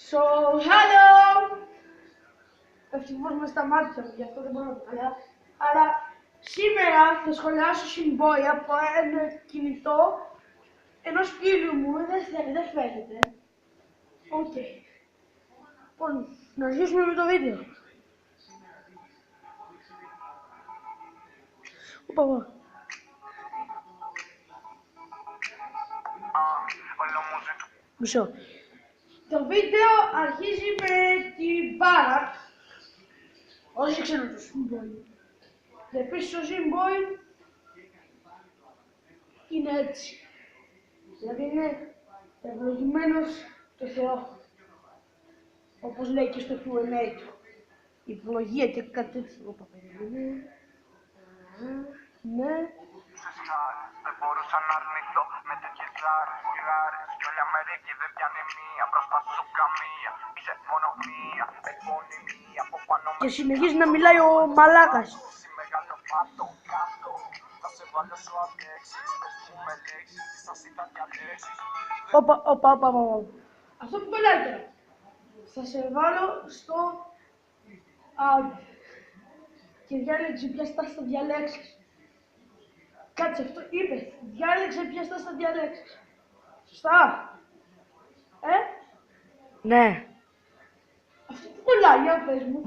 So, hello! Ευτυχώς με σταμάτησα, γι' αυτό δεν μπορώ να το κάνω. Άρα, σήμερα θα σχολιάσω συμπόη από ένα κινητό ενός φίλου μου. Δεν φαίνεται. Οκ. Λοιπόν, να αρχίσουμε με το βίντεο. Οπα. Μισό. Το βίντεο αρχίζει με την μπάρα. Όσοι ξέρουν το συμπόη. Και επίσης το συμπόη είναι έτσι. Δηλαδή είναι ευλογημένος το Θεό. Όπως λέει και στο Q&A του. Η ευλογία και κάτι τέτοιο. Όπα, περίμενε. Ναι. Δεν μπορούσα να αρνηθώ με τέτοιες λάρες κι όλη Αμερική δεν πιάνει μία, προσπαθώ καμία, είσαι μόνο μία, επώνυμη από πάνω Και συνεχίζει να μιλάει ο μαλάκας. μεγάλο πάτο κάτω, θα σε βάλω σου αντέξεις, πες μου με λέξεις, θα σε τα διαλέξεις. Όπα. Αυτό που πελάει τώρα. Θα σε βάλω στο και διάλεξε ποια στάση θα διαλέξεις. Κάτσε, αυτό είπε. Διάλεξε ποια στάση θα διαλέξεις. Σωστά. Ναι. Αυτό που κολλάει, για πες μου.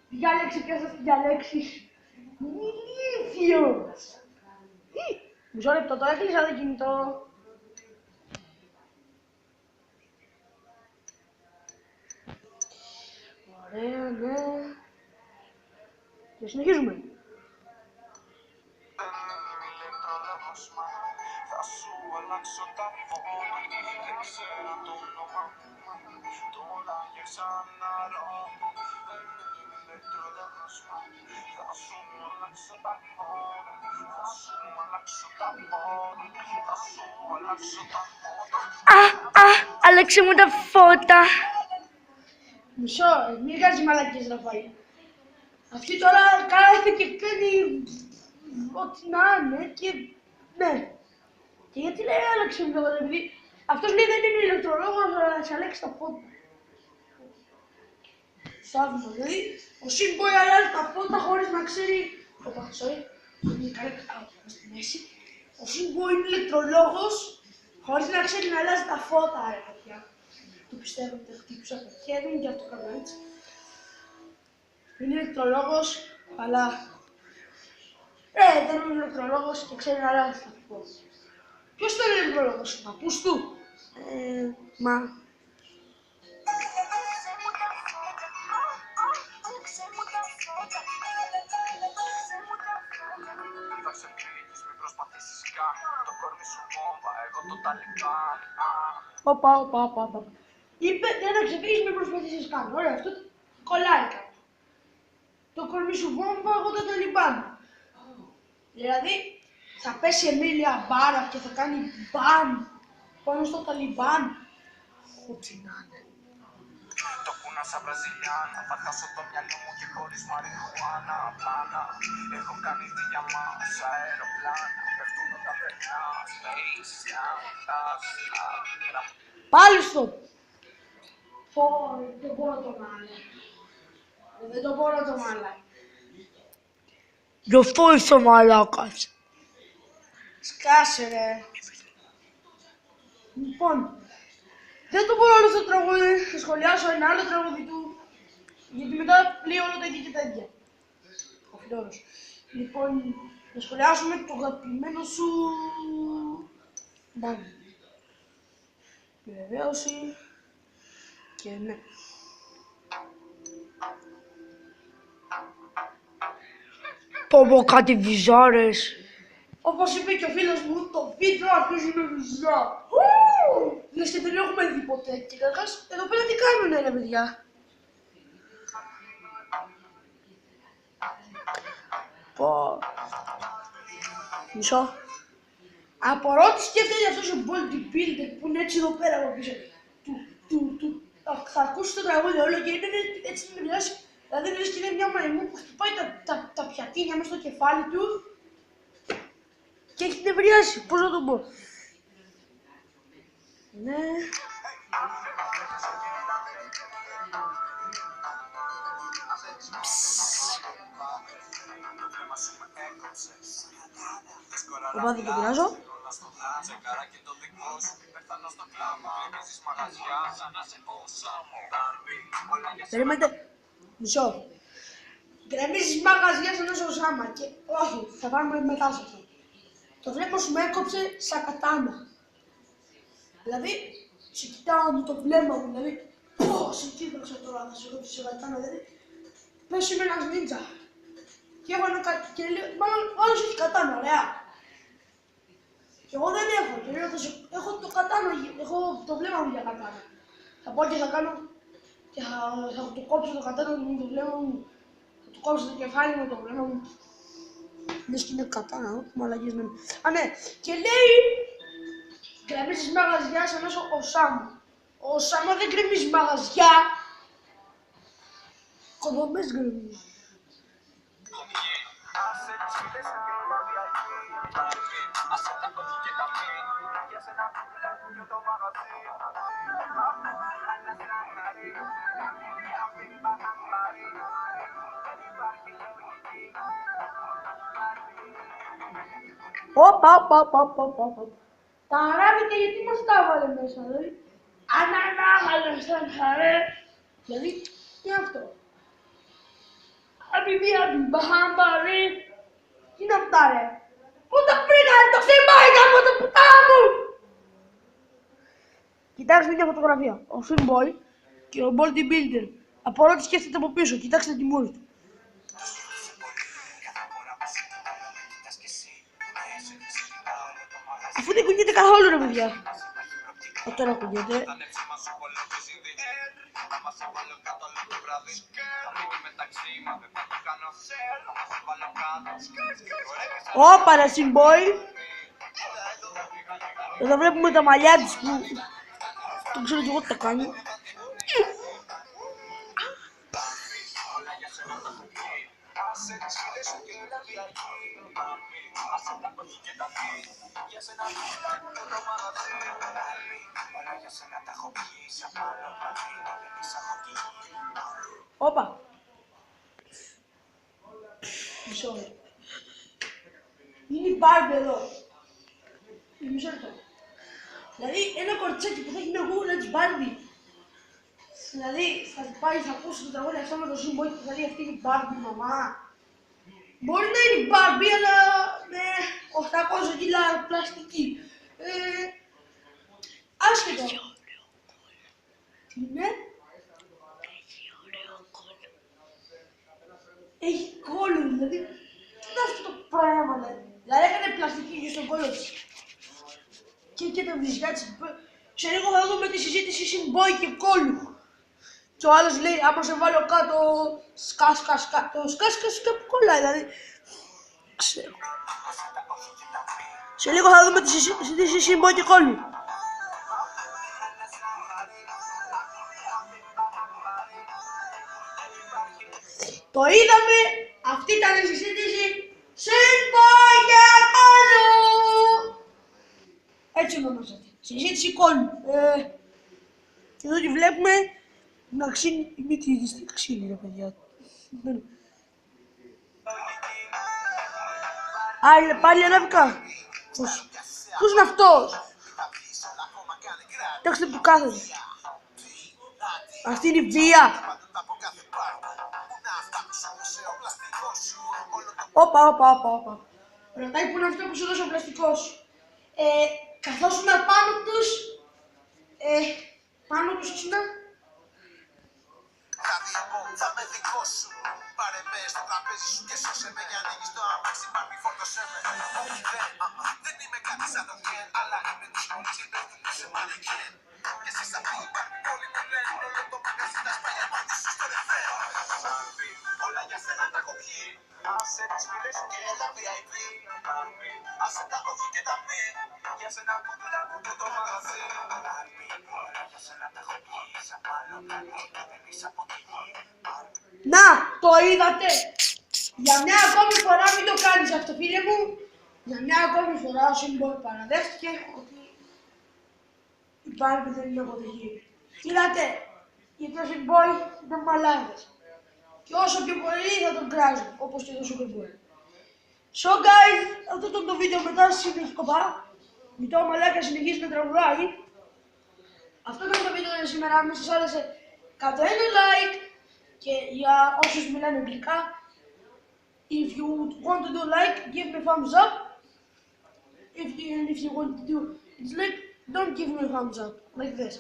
Διάλεξε ποια στάση θα διαλέξεις. Ηλίθιος. Μισό λεπτό, το έκλεισα το κινητό. Ωραία, ναι. Και συνεχίζουμε. Θα σου αλλάξω τα φώτα, δεν ξέρω το όνομα μου, τώρα για ξαναρώ. Δεν είναι ηλεκτρολόγος μου, θα σου αλλάξω τα φώτα, θα σου αλλάξω τα φώτα, θα σου αλλάξω τα φώτα. Άλλαξε μου τα φώτα. Μισό, μην κάνεις μαλακίες, Ραφαήλ. Αυτή τώρα κάθεται και κάνει ό,τι να είναι και ναι. Και γιατί λέει άλλαξε μου τα φώτα, επειδή αυτός λέει δεν είναι ηλεκτρολόγος, αλλά θα αλλάξει τα φώτα. Σάββατο, δηλαδή ο συμπόη αλλάζει τα φώτα χωρίς να ξέρει. Οπα, sorry, είναι καλά στη μέση. Ο συμπόη είναι ηλεκτρολόγος χωρίς να ξέρει να αλλάζει τα φώτα, ρε παιδιά. Το πιστεύω ότι χτύπησα το χέρι μου και αυτό κάνω έτσι. Είναι ηλεκτρολόγος, αλλά δεν είναι ηλεκτρολόγος και ξέρει να αλλάζει τα φώτα. Ποιος ήταν ηλεκτρολόγος, ο παππούς του? Μα... Θα ξεφύγεις, μην προσπαθήσεις καν, το κορμί σου βόμβα, εγώ το Ταλιμπάν. Όπα. Είπε δεν θα ξεφύγεις, μην προσπαθήσεις καν. Ωραία, αυτό κολλάει κάτω. Το κορμί σου βόμβα, εγώ το Ταλιμπάν. Δηλαδή, θα πέσει η Εμίλια μπάρα και θα κάνει μπαμ πάνω στο Ταλιμπάν. Ό,τι να είναι. Το κούνα σαν Βραζιλιάνα, θα χάσω το μυαλό μου και χωρίς μαριχουάνα. Πλάνα, έχω κάνει διαμάς, αεροπλάνα, πέφτουν όταν περνάς. Πάλι στο! Δεν μπορώ το μάλλον. Δεν το μπορώ το μάλλον. Γι' αυτό είσαι ο μαλάκας. Σκάσε ρε. Λοιπόν, δεν το μπορώ όλο το τραγούδι, θα σχολιάσω ένα άλλο τραγούδι του, γιατί μετά λέει όλο τα ίδια και τα ίδια. Ο Φιλόρος. Λοιπόν, να σχολιάσουμε το αγαπημένο σου μπάνι. Βεβαίωση και ναι. Πω κάτι βυζάρες. Όπως είπε και ο φίλος μου, το βίντεο αρχίζει με βυζά. Λες και δεν έχουμε δει ποτέ. Και καταρχάς, εδώ πέρα τι κάνουνε ρε παιδιά. Πω. Μισό. Απορώ τι σκέφτεται αυτός ο bodybuilder που είναι έτσι εδώ πέρα από πίσω. Θα ακούσει το τραγούδι όλο και είναι έτσι να μιλάσει. Δηλαδή λες και είναι μια μαϊμού που χτυπάει τα πιατίνια μέσα στο κεφάλι του και έχει νευριάσει. Πώς να το πω. Ναι. Οπα, δεν το πειράζω. Περίμενετε. Μισό. Γκρεμίζεις μαγαζιά σαν όσο Σάμα και όχι, θα βάλουμε μετά σε αυτό. Το βλέμμα σου με έκοψε σαν κατάνα. Δηλαδή, σε κοιτάω με το βλέμμα μου, δηλαδή, πώς σε κοίταξα τώρα, θα σε κόψει σε κατάνα, δηλαδή, πες είμαι ένας νίντζα. Και έχω ένα και λέω, μάλλον άλλος έχει κατάνα, ωραία. Και εγώ δεν έχω, και λέω, έχω το κατάνα, έχω το βλέμμα μου για κατάνα. Θα πω και θα κάνω, και θα το κόψω το κατάνα μου με το βλέμμα μου, θα το κόψω το κεφάλι με το βλέμμα μου. Λες και είναι κατάνα, μαλακίες με. Α, ναι, και λέει, γκρεμίζεις μαγαζιά σαν όσο ο Σάμα. Ο Σάμα δεν γκρεμίζει μαγαζιά. Κοδομές γκρεμίζει. Όπα. Τα αράβικα γιατί μας τα έβαλε μέσα, δηλαδή. Ανανάγαλε σαν χαρέ. Δηλαδή, τι είναι αυτό. Αμπιμπία, μπαχάμπαρι. Τι είναι αυτά ρε. Πού τα βρήκανε το ξεμάγια από το πουτά μου. Κοιτάξτε μια φωτογραφία. Ο Swimboy και ο Bodybuilder. Απορώ τι σκέφτεται από πίσω. Κοιτάξτε τη μούρη του. Αφού δεν κουνιέται καθόλου ρε παιδιά. Τώρα κουνιέται. Όπα ρε Swimboy. Εδώ βλέπουμε τα μαλλιά της που δεν ξέρω κι εγώ τι τα κάνει. Όπα. Μισό. Είναι η Barbie εδώ. Μισό λεπτό. Δηλαδή ένα κορτσάκι που θα έχει μια γούγουλα της Barbie. Δηλαδή θα πάει, θα ακούσει το τραγούδι αυτό με το Swimboy και θα λέει αυτή είναι η Barbie μαμά. Μπορεί να είναι η Barbie αλλά με 800 κιλά πλαστική. Άσχετο. Τι είναι? Έχει κόλλο δηλαδή. Τι είναι αυτό το πράγμα δηλαδή έκανε πλαστική και στον κόλλο της. Και τα βυζιά της. Σε λίγο θα δούμε τη συζήτηση Swimboy και κόλλου. Και ο άλλος λέει άμα σε βάλω κάτω σκάσκα. Το σκάσκα που κολλάει δηλαδή. Ξέρω. Σε λίγο θα δούμε τη συζήτηση Swimboy και κόλλου. Το είδαμε, αυτή ήταν η συζήτηση Swimboy και κόλλου. Έτσι ονομάζεται. Συζήτηση κόλλου. Και εδώ τη βλέπουμε να ξύνει η μύτη της. Τι ξύνει ρε παιδιά. Πάλι ανάβηκα. Ποιος είναι αυτός. Κοιτάξτε που κάθεται. Αυτή είναι η βία. Όπα. Ρωτάει που είναι αυτό που σου έδωσε ο πλαστικός. Καθώς είναι πάνω τους είναι. Θα με δικό σου. Πάρε με στο τραπέζι σου και σώσε με για ανοίγεις το αμάξι. Μπάρμπι φόρτωσέ με. Όχι δεν είμαι κάτι σαν τον Ken. Αλλά είμαι τους πόλεις και πέφτουνε σε μανεκέν. Και εσείς αυτοί οι Μπάρμπι όλοι μου λένε. Όλο το μαγαζί τα σπάγια μάτι σου στο ρεφέο. Μπάρμπι όλα για σένα τα έχω πιει. Άσε τις φίλες σου και έλα VIP. Μπάρμπι άσε τα όχι και τα μη. Για σένα κούτουλα και το μαγαζί. Μπάρμπι όλα για σένα τα έχω πιει. Σαν άλλο πλανήτη δεν είσαι από τη γη. Να, το είδατε. Για μια ακόμη φορά μην το κάνεις αυτό φίλε μου. Για μια ακόμη φορά ο Swimboy παραδέχτηκε ότι η Barbie δεν είναι από τη γη. Είδατε, γιατί ο Swimboy ήταν μαλάδες. Και όσο πιο πολύ θα τον κράζουν, όπως και το Superboy. So guys, αυτό ήταν το βίντεο μετά συνεχικοπά. Μητώ ο μαλάκα συνεχίζει να τραγουδάει. Αυτό ήταν το βίντεο για σήμερα. Αν σας άρεσε, κάντε ένα like. Και για όσους μιλάνε αγγλικά, if you want to do like, give me thumbs up. If you want to do dislike, don't give me thumbs up, like this.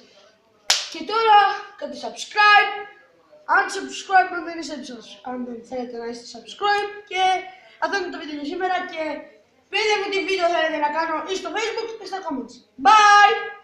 Και τώρα, κάντε subscribe. Αν subscribe, αν δεν θέλετε να είστε subscribe. Και αυτό είναι το βίντεο για σήμερα. Και πείτε μου τι βίντεο θέλετε να κάνω ή στο Facebook ή στα comments. Bye!